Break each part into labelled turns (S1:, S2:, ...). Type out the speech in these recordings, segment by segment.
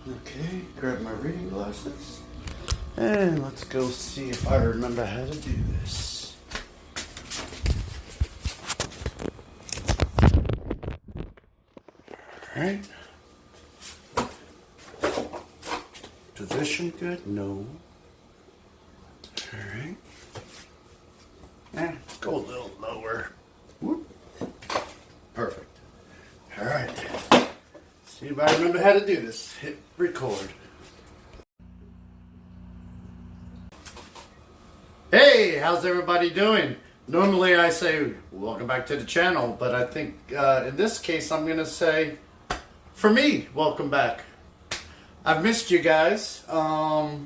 S1: Okay, grab my reading glasses. And let's go see if I remember how to do this. Alright. Position good? No. Alright. Let's go a little lower. Whoop. Perfect. Alright. See if I remember how to do this. Hit record. Hey, how's everybody doing? Normally I say, welcome back to the channel, but I think in this case I'm going to say, for me, welcome back. I've missed you guys. Oh,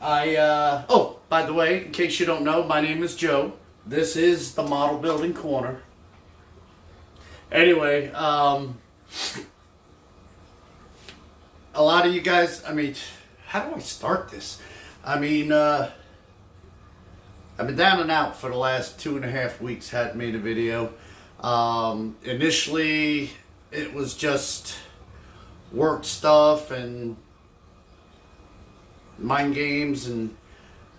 S1: by the way, in case you don't know, my name is Joe. This is the Model Building Corner. Anyway, a lot of you guys, how do I start this? I've been down and out for the last 2.5 weeks, hadn't made a video. Initially, it was just work stuff and mind games,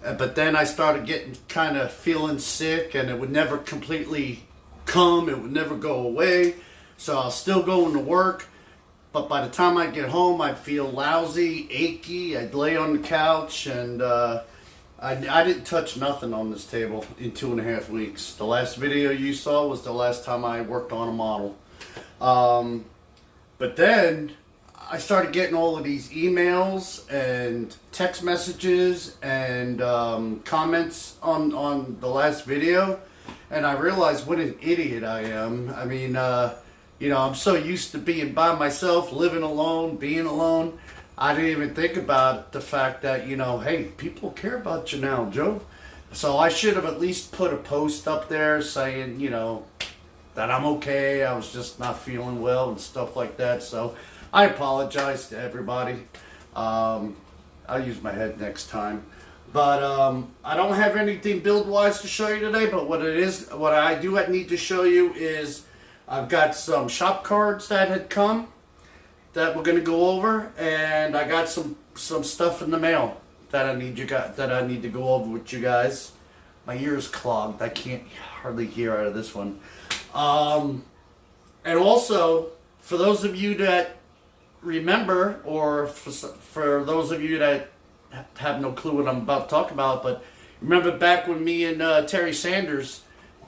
S1: but then I started getting kind of feeling sick, and it would never completely come, it would never go away. So I'll still going to work, but by the time I get home, I feel lousy, achy. I'd lay on the couch, and I didn't touch nothing on this table in 2.5 weeks. The last video you saw was the last time I worked on a model. But then I started getting all of these emails and text messages and comments on the last video, and I realized what an idiot I am. I'm so used to being by myself, living alone, being alone. I didn't even think about the fact that, hey, people care about you now, Joe. So I should have at least put a post up there saying, that I'm okay. I was just not feeling well and stuff like that. So I apologize to everybody. I'll use my head next time. But I don't have anything build-wise to show you today. But what I do need to show you is I've got some shop cards that had come that we're going to go over, and I got some stuff in the mail that I need to go over with you guys. My ear's clogged. I can't hardly hear out of this one. And also, for those of you that remember, or for those of you that have no clue what I'm about to talk about, but remember back when me and Terry Sanders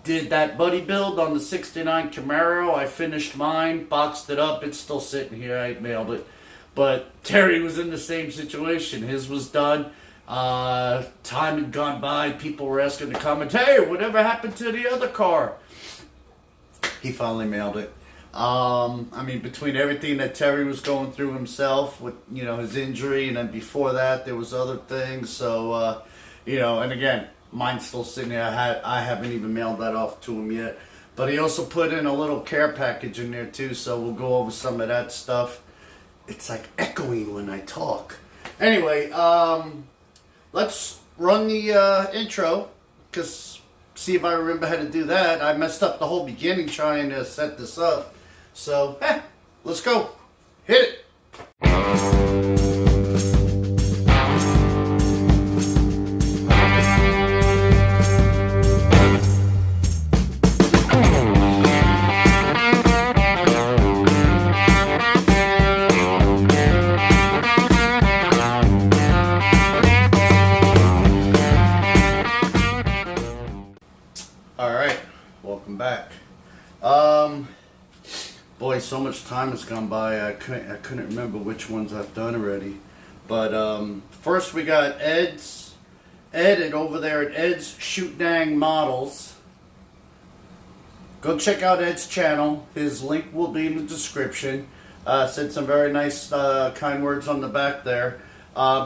S1: did that buddy build on the 69 Camaro. I finished mine, boxed it up. It's still sitting here. I mailed it. But Terry was in the same situation. His was done. Time had gone by. People were asking to comment, hey, whatever happened to the other car? He finally mailed it. Between everything that Terry was going through himself with, his injury, and then before that, there was other things. So, and again, mine's still sitting there. I haven't even mailed that off to him yet. But he also put in a little care package in there too, so we'll go over some of that stuff. It's like echoing when I talk. Anyway, let's run the intro, because see if I remember how to do that. I messed up the whole beginning trying to set this up. So, let's go. Hit it. Welcome back. Boy, so much time has gone by. I couldn't remember which ones I've done already. But first we got Ed, and over there at Ed's Shoot Dang Models. Go check out Ed's channel. His link will be in the description. Said some very nice, kind words on the back there.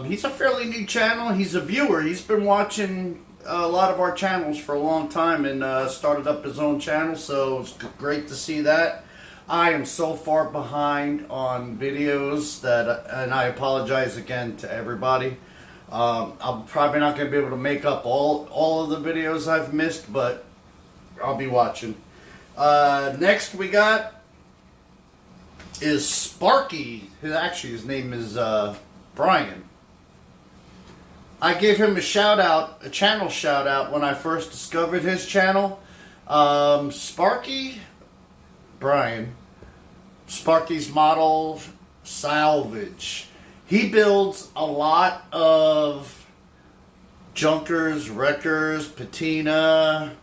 S1: He's a fairly new channel. He's a viewer. He's been watching a lot of our channels for a long time, and started up his own channel, so it's great to see that. I am so far behind on videos and I apologize again to everybody. I'm probably not going to be able to make up all of the videos I've missed, but I'll be watching. Next we got is Sparky. Actually, his name is Brian. I gave him a shout out, a channel shout out when I first discovered his channel. Sparky, Brian, Sparky's Model Salvage. He builds a lot of junkers, wreckers, patina,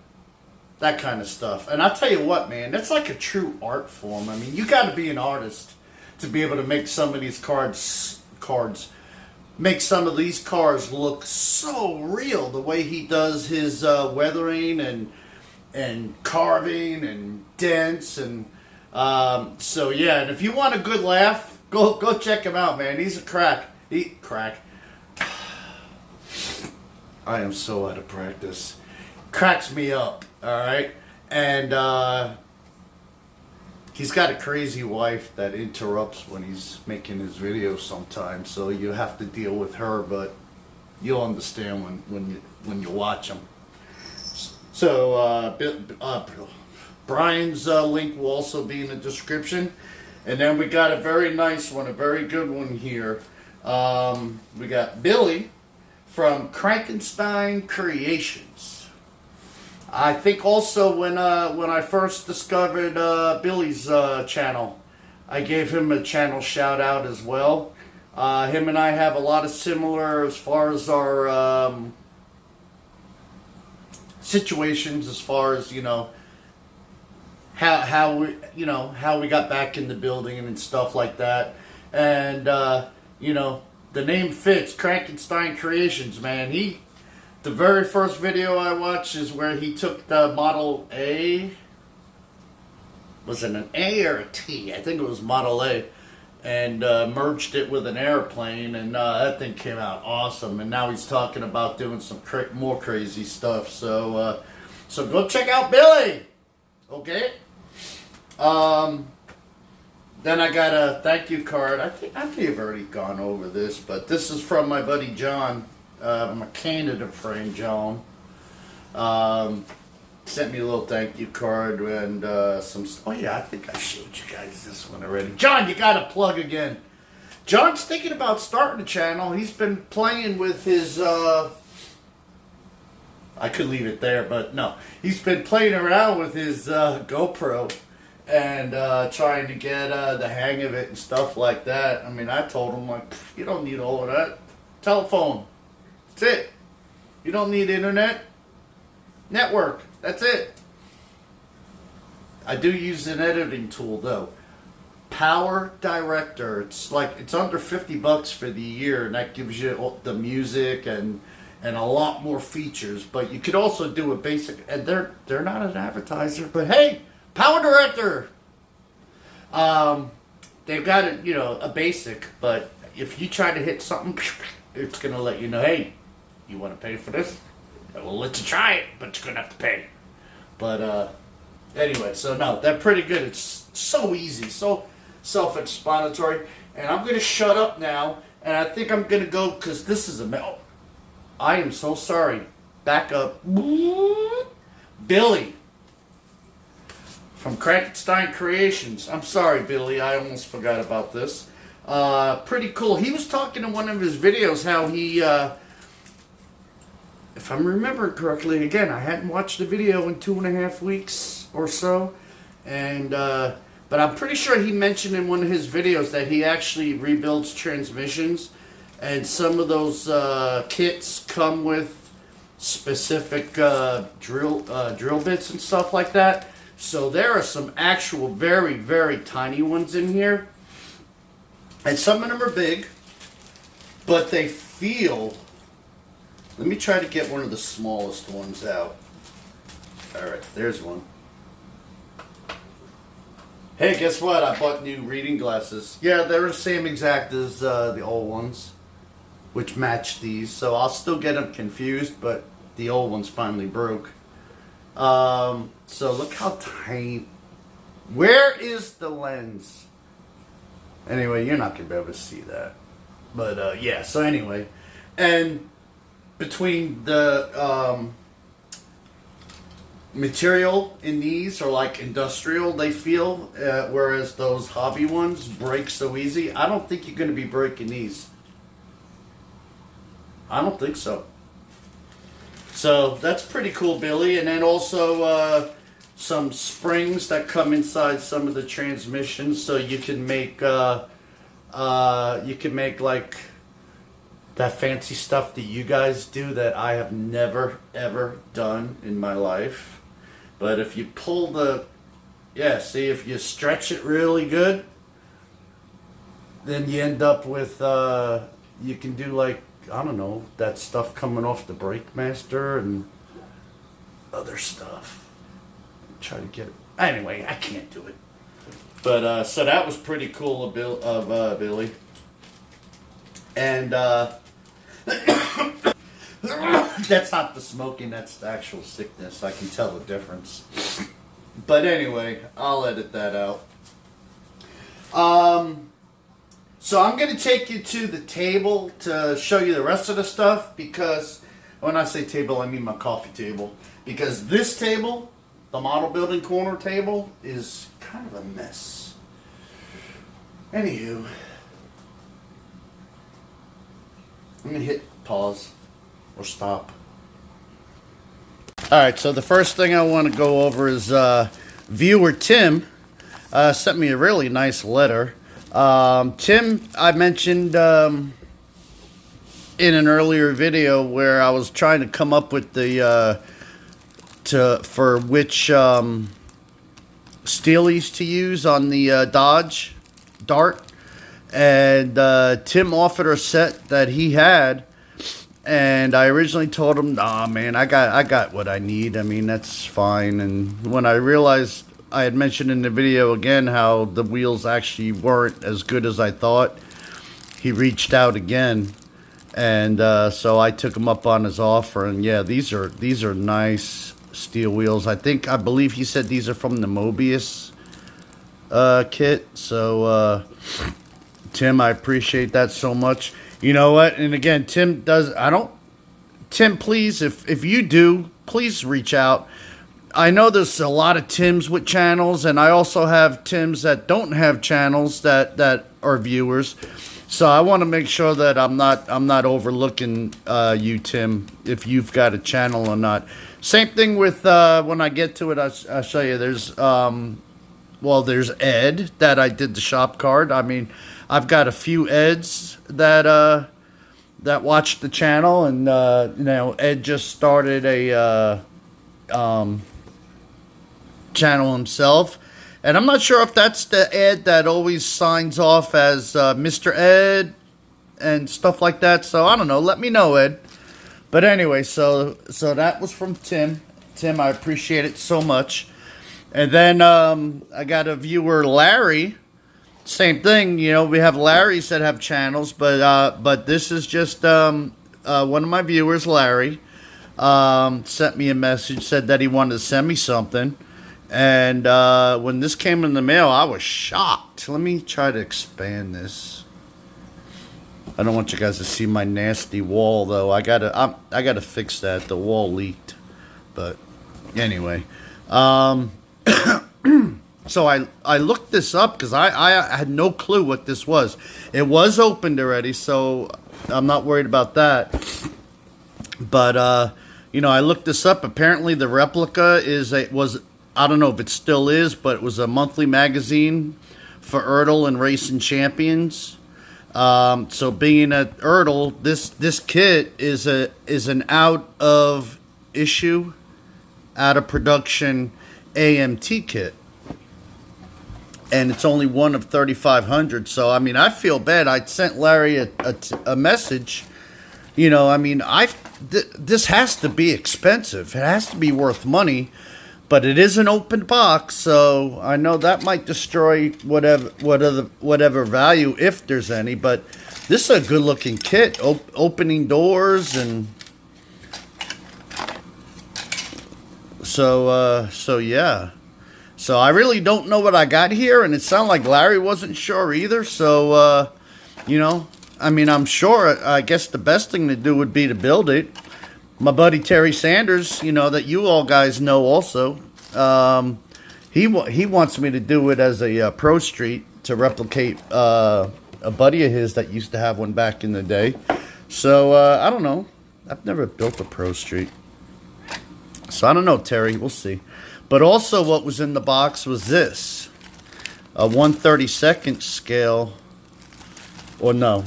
S1: that kind of stuff. And I'll tell you what, man, that's like a true art form. I mean, you got to be an artist to be able to make some of these cards, make some of these cars look so real. The way he does his weathering and carving and dents and so yeah. And if you want a good laugh, go check him out, man. He's a crack. I am so out of practice. Cracks me up, all right? And he's got a crazy wife that interrupts when he's making his videos sometimes, so you have to deal with her, but you'll understand when you watch them. So Brian's link will also be in the description. And then we got a very nice one, a very good one here. We got Billy from Crankenstein Creations. I think also when I first discovered Billy's channel, I gave him a channel shout out as well. Him and I have a lot of similar as far as our situations, as far as, you know, how we got back in the building and stuff like that. And you know, the name fits, Crankenstein Creations, man. The very first video I watched is where he took the Model A. Was it an A or a T? I think it was Model A. And merged it with an airplane, and that thing came out awesome. And now he's talking about doing some more crazy stuff. So so go check out Billy. Okay. Then I got a thank you card. I think I've already gone over this, but this is from my buddy John, my Canada friend John. Sent me a little thank you card and some. Oh yeah, I think I showed you guys this one already. John, you got to plug again. John's thinking about starting a channel. He's been playing with his. I could leave it there, but no. He's been playing around with his GoPro and trying to get the hang of it and stuff like that. I mean, I told him, like, you don't need all of that. Telephone. That's it. You don't need internet. Network. That's it. I do use an editing tool, though. Power Director. It's under $50 for the year, and that gives you the music and a lot more features. But you could also do a basic, and they're not an advertiser, but hey, Power Director. They've got a basic, but if you try to hit something, it's gonna let you know, hey, you want to pay for this? We'll let you try it, but you're gonna have to pay. But anyway, so no, they're pretty good. It's so easy, so self-explanatory. And I'm gonna shut up now, and I think I'm gonna go because this is a. I am so sorry. Back up, Billy from Crankenstein Creations. I'm sorry, Billy. I almost forgot about this. Pretty cool. He was talking in one of his videos how he. If I'm remembering correctly, again, I hadn't watched the video in 2.5 weeks or so, and but I'm pretty sure he mentioned in one of his videos that he actually rebuilds transmissions, and some of those kits come with specific drill bits and stuff like that. So there are some actual very, very tiny ones in here, and some of them are big, but they feel. Let me try to get one of the smallest ones out. Alright, there's one. Hey, guess what? I bought new reading glasses. Yeah, they're the same exact as the old ones, which match these. So I'll still get them confused, but the old ones finally broke. So look how tiny. Where is the lens? Anyway, you're not going to be able to see that. But yeah, so anyway. And between the material in these are like industrial, they feel, whereas those hobby ones break so easy. I don't think you're going to be breaking these. I don't think so. So that's pretty cool, Billy. And then also some springs that come inside some of the transmissions, so you can make like that fancy stuff that you guys do that I have never ever done in my life. But if you pull see, if you stretch it really good, then you end up with you can do like, I don't know, that stuff coming off the brake master and other stuff. Try to get it. Anyway, I can't do it. But so that was pretty cool of Billy. And that's not the smoking, that's the actual sickness. I can tell the difference. But anyway, I'll edit that out. So I'm going to take you to the table to show you the rest of the stuff, because when I say table, I mean my coffee table. Because this table, the model building corner table, is kind of a mess. Anywho, I'm going to hit pause or stop. Alright, so the first thing I want to go over is viewer Tim sent me a really nice letter. Tim, I mentioned in an earlier video where I was trying to come up with the for which steelies to use on the Dodge Dart, and Tim offered a set that he had, and I originally told him, nah man, I got what I need. I mean, that's fine. And when I realized, I had mentioned in the video again how the wheels actually weren't as good as I thought, he reached out again, and so I took him up on his offer. And yeah, these are nice steel wheels. I believe he said these are from the Mobius kit. So Tim, I appreciate that so much. You know what? And again, Tim, please, if you do, please reach out. I know there's a lot of Tims with channels, and I also have Tims that don't have channels that are viewers. So I want to make sure that I'm not overlooking you, Tim, if you've got a channel or not. Same thing with when I get to it, I'll show you. There's there's Ed that I did the shop card. I mean, I've got a few Eds that watch the channel, and you know, Ed just started a channel himself, and I'm not sure if that's the Ed that always signs off as Mr. Ed and stuff like that. So I don't know, let me know, Ed. But anyway, so that was from Tim. Tim, I appreciate it so much. And then I got a viewer, Larry. Same thing, you know, we have Larrys that have channels, but this is just one of my viewers, Larry, sent me a message, said that he wanted to send me something. And when this came in the mail, I was shocked. Let me try to expand this. I don't want you guys to see my nasty wall, though. I gotta fix that. The wall leaked. But anyway, so I looked this up because I had no clue what this was. It was opened already, so I'm not worried about that. But you know, I looked this up. Apparently, the replica was. I don't know if it still is, but it was a monthly magazine for Ertl and Racing Champions. So being at Ertl, this kit is an out of issue, out of production AMT kit, and it's only one of 3,500. So I mean, I feel bad. I sent Larry a message. You know, I mean, this has to be expensive. It has to be worth money. But it is an open box, so I know that might destroy whatever value, if there's any. But this is a good-looking kit, opening doors, and so yeah. So I really don't know what I got here, and it sounded like Larry wasn't sure either. So you know, I mean, I'm sure. I guess the best thing to do would be to build it. my buddy Terry Sanders, you know, that you all guys know also. He wants me to do it as a Pro Street to replicate a buddy of his that used to have one back in the day. So I don't know. I've never built a Pro Street. So I don't know, Terry. We'll see. But also what was in the box was this. A 1/32 scale. Or no,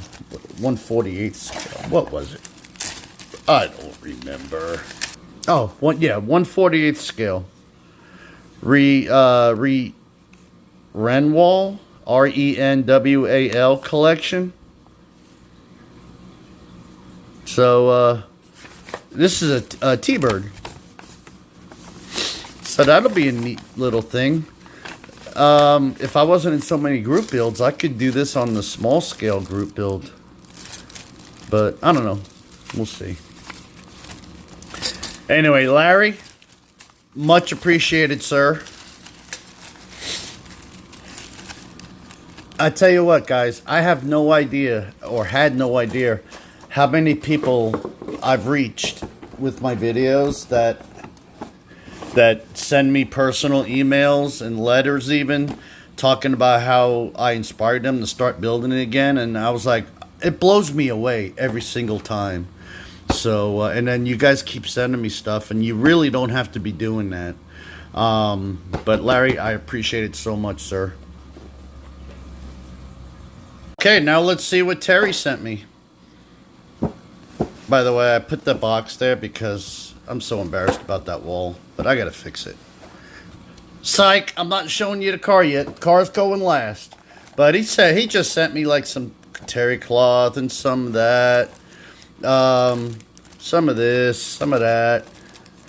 S1: 1/48 scale. What was it? I don't remember. Oh, 1/48 scale. Renwall, RENWAL collection. So this is a T-bird. So that'll be a neat little thing. If I wasn't in so many group builds, I could do this on the small scale group build. But I don't know. We'll see. Anyway, Larry, much appreciated, sir. I tell you what, guys, I have no idea, or had no idea, how many people I've reached with my videos that send me personal emails and letters even, talking about how I inspired them to start building it again. And I was like, it blows me away every single time. So, and then you guys keep sending me stuff, and you really don't have to be doing that. But Larry, I appreciate it so much, sir. Okay, now let's see what Terry sent me. By the way, I put the box there because I'm so embarrassed about that wall, but I gotta fix it. Psych, I'm not showing you the car yet. The car's going last. But he just sent me like some terry cloth and some of that. Some of this, some of that.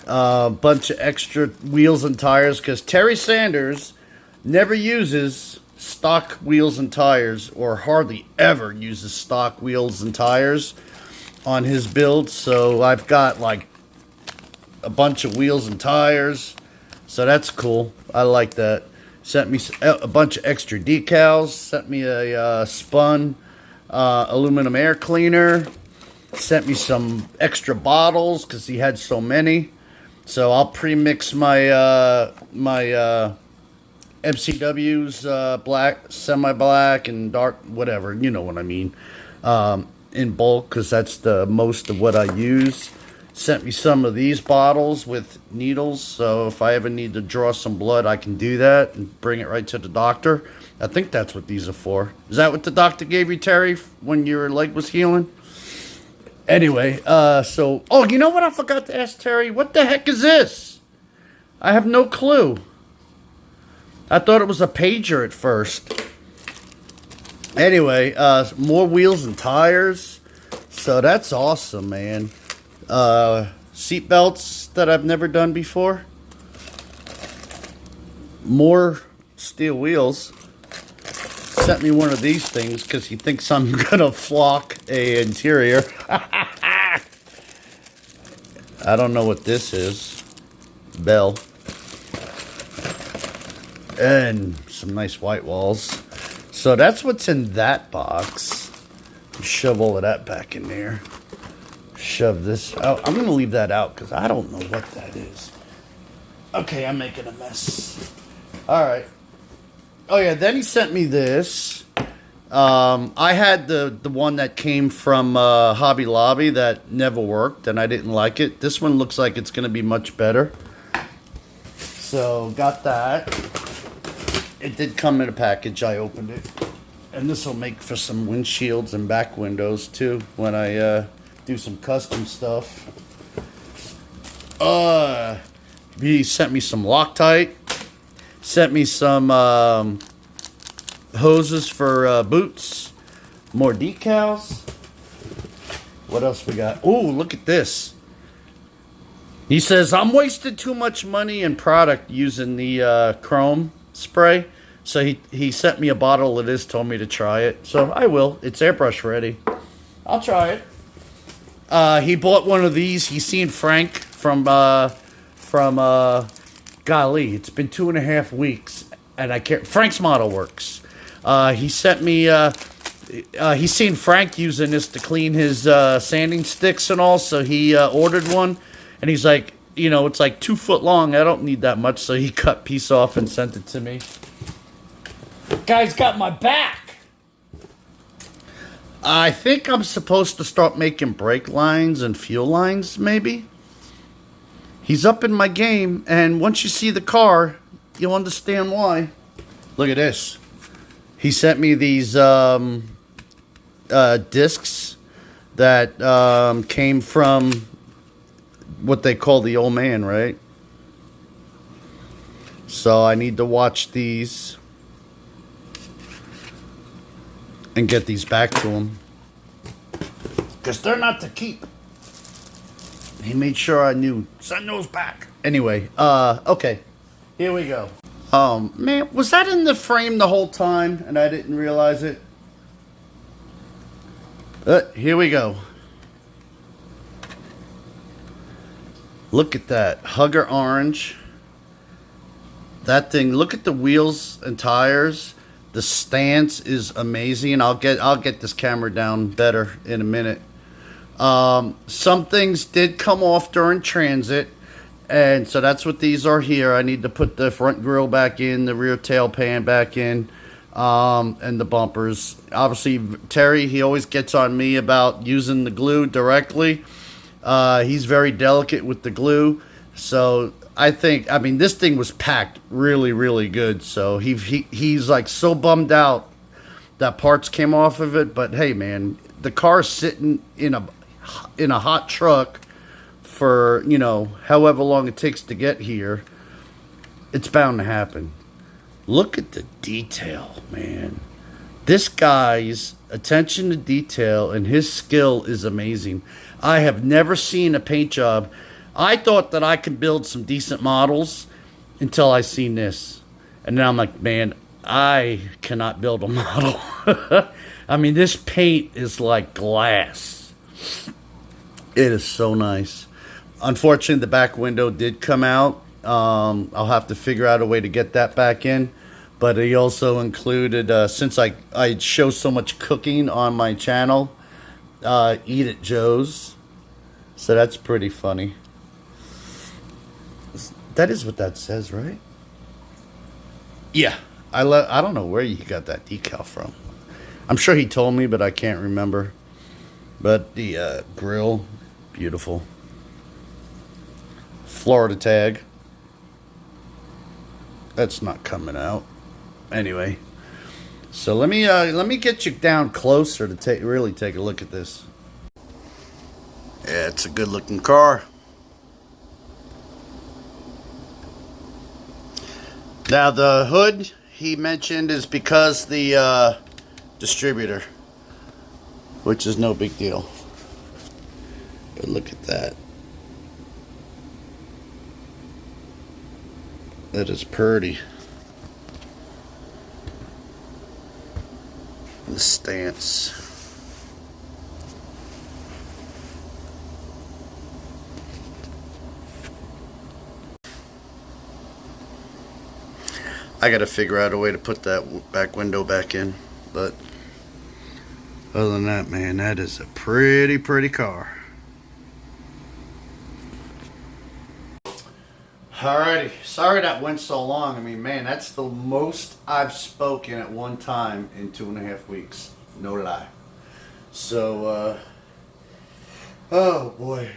S1: Bunch of extra wheels and tires, because Terry Sanders never uses stock wheels and tires, or hardly ever uses stock wheels and tires on his build. So I've got like a bunch of wheels and tires, so that's cool. I like that. Sent me a bunch of extra decals. Sent me a spun aluminum air cleaner. Sent me some extra bottles because he had so many. So I'll pre-mix my my MCW's black, semi-black, and dark, whatever, you know what I mean, in bulk, because that's the most of what I use. Sent me some of these bottles with needles, so if I ever need to draw some blood, I can do that and bring it right to the doctor. I think that's what these are for. Is that what the doctor gave you, Terry, when your leg was healing? Anyway, so, oh, you know what I forgot to ask Terry? What the heck is this? I have no clue. I thought it was a pager at first. Anyway, more wheels and tires. So that's awesome, man. Seat belts that I've never done before. More steel wheels. Sent me one of these things because he thinks I'm gonna flock a interior. I don't know what this is. Bell. And some nice white walls. So that's what's in that box. Shove all of that back in there. Shove this out. I'm going to leave that out because I don't know what that is. Okay, I'm making a mess. Alright. Oh yeah, then he sent me this. I had the one that came from Hobby Lobby that never worked, and I didn't like it. This one looks like it's going to be much better. So, got that. It did come in a package. I opened it. And this will make for some windshields and back windows, too, when I do some custom stuff. He sent me some Loctite. Sent me some hoses for boots. More decals. What else we got? Oh, look at this. He says, I'm wasting too much money and product using the chrome spray. So he sent me a bottle of this, told me to try it. So I will. It's airbrush ready. I'll try it. He bought one of these. He's seen Frank from golly, it's been 2.5 weeks, and I can't. Frank's Model Works. He sent me. he's seen Frank using this to clean his sanding sticks and all, so he ordered one, and he's like, it's like 2 foot long. I don't need that much, so he cut a piece off and sent it to me. Guy's got my back. I think I'm supposed to start making brake lines and fuel lines, maybe. He's up in my game, and once you see the car, you'll understand why. Look at this. He sent me these discs that came from what they call the old man, right? So I need to watch these and get these back to him, because they're not to keep. He made sure I knew. Send those back. Anyway, okay. Here we go. Man, was that in the frame the whole time and I didn't realize it? Here we go. Look at that. Hugger orange. That thing, look at the wheels and tires. The stance is amazing. I'll get this camera down better in a minute. Some things did come off during transit, and so that's what these are here. I need to put the front grille back in, the rear tail pan back in, and the bumpers. Obviously, Terry, he always gets on me about using the glue directly. He's very delicate with the glue, so I mean, this thing was packed really, really good. So he's like so bummed out that parts came off of it. But hey, man, the car's sitting in a hot truck for, however long it takes to get here. It's bound to happen. Look at the detail, man. This guy's attention to detail and his skill is amazing. I have never seen a paint job. I thought that I could build some decent models until I seen this. And now I'm like, man, I cannot build a model. I mean, this paint is like glass. It is so nice. Unfortunately, the back window did come out. I'll have to figure out a way to get that back in. But he also included, since I show so much cooking on my channel, Eat at Joe's. So that's pretty funny. That is what that says, right? Yeah. I don't know where you got that decal from. I'm sure he told me, but I can't remember. But the grill, beautiful. Florida tag. That's not coming out. Anyway, so let me get you down closer to really take a look at this. Yeah, it's a good looking car. Now the hood he mentioned is because the distributor, which is no big deal. But look at that. That is pretty. The stance. I gotta figure out a way to put that back window back in, but other than that, man, that is a pretty car. Alrighty, sorry that went so long. I mean, man, that's the most I've spoken at one time in 2.5 weeks. No lie. So, oh boy.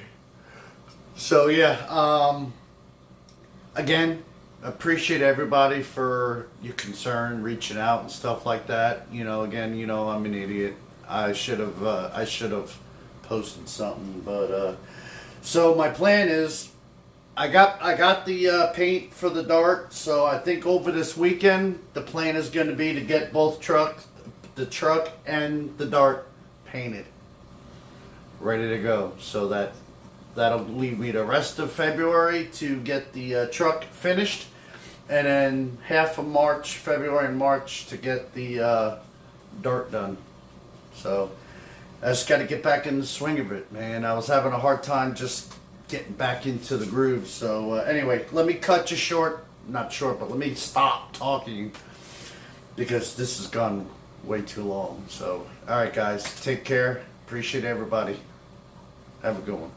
S1: So yeah, again, appreciate everybody for your concern, reaching out and stuff like that. Again, I'm an idiot. I should have posted something, but so my plan is, I got the paint for the Dart, so I think over this weekend the plan is going to be to get both the truck and the Dart painted, ready to go. So that'll leave me the rest of February to get the truck finished, and then half of March, February and March, to get the Dart done. So I just got to get back in the swing of it, man. I was having a hard time just getting back into the groove. So anyway, let me cut you short. Not short, but let me stop talking, because this has gone way too long. So, all right, guys, take care. Appreciate everybody. Have a good one.